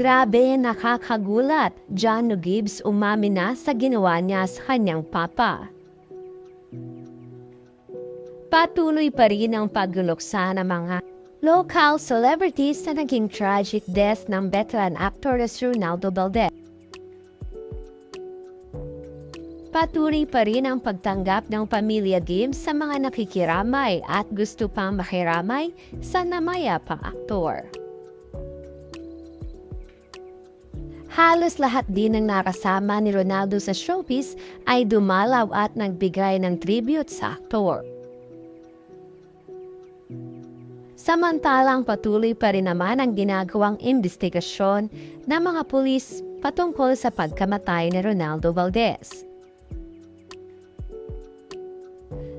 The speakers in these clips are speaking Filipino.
Grabe, nakakagulat. Jano Gibbs umamin na sa ginawa niya sa kanyang papa. Patuloy pa rin ang pagluluksa ng mga local celebrities sa naging tragic death ng veteran actor na si Ronaldo Valdez. Patuloy pa rin ang pagtanggap ng pamilya Gibbs sa mga nakikiramay at gusto pang makiramay sa namayapang aktor. Halos lahat din ng nakasama ni Ronaldo sa showbiz ay dumalaw at nagbigay ng tribute sa aktor. Samantalang patuloy pa rin naman ang ginagawang investigasyon ng mga pulis patungkol sa pagkamatay ni Ronaldo Valdez.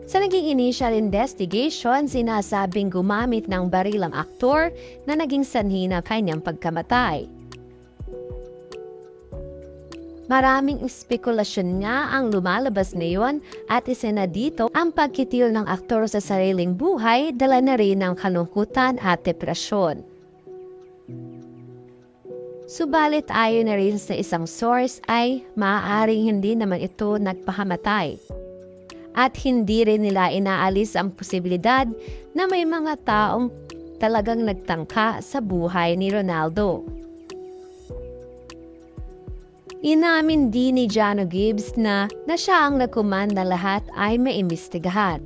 Sa naging initial investigation, sinasabing gumamit ng baril ang aktor na naging sanhi ng kanyang pagkamatay. Maraming spekulasyon nga ang lumalabas ngayon at isa na dito ang pagkitil ng aktor sa sariling buhay, dala na rin ng kalungkutan at depresyon. Subalit ayon na rin sa isang source ay maaaring hindi naman ito nagpakamatay. At hindi rin nila inaalis ang posibilidad na may mga taong talagang nagtangka sa buhay ni Ronaldo. Inamin din ni Jano Gibbs na siya ang nagkumanda lahat ay maimbestigahan.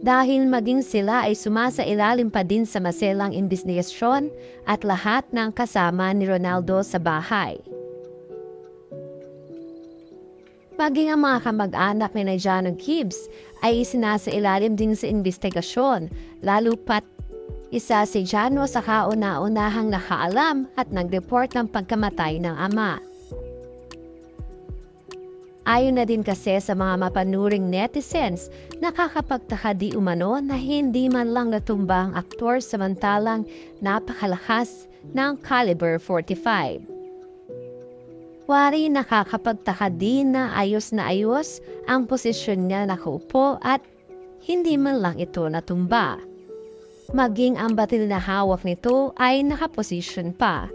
Dahil maging sila ay sumasailalim pa din sa maselang investigasyon at lahat ng kasama ni Ronaldo sa bahay. Maging ang mga kamag-anak ni Jano Gibbs ay isinasailalim din sa investigasyon, lalo pat isa si Jano sa kauna-unahang nakaalam at nag-report ng pagkamatay ng ama. Ayon na din kasi sa mga mapanuring netizens, nakakapagtaka di umano na hindi man lang natumba ang aktor samantalang napakalakas ng caliber 45. Wari nakakapagtaka din na ayos ang posisyon niya nakaupo at hindi man lang ito natumba. Maging ang batil na hawak nito ay nakaposisyon pa.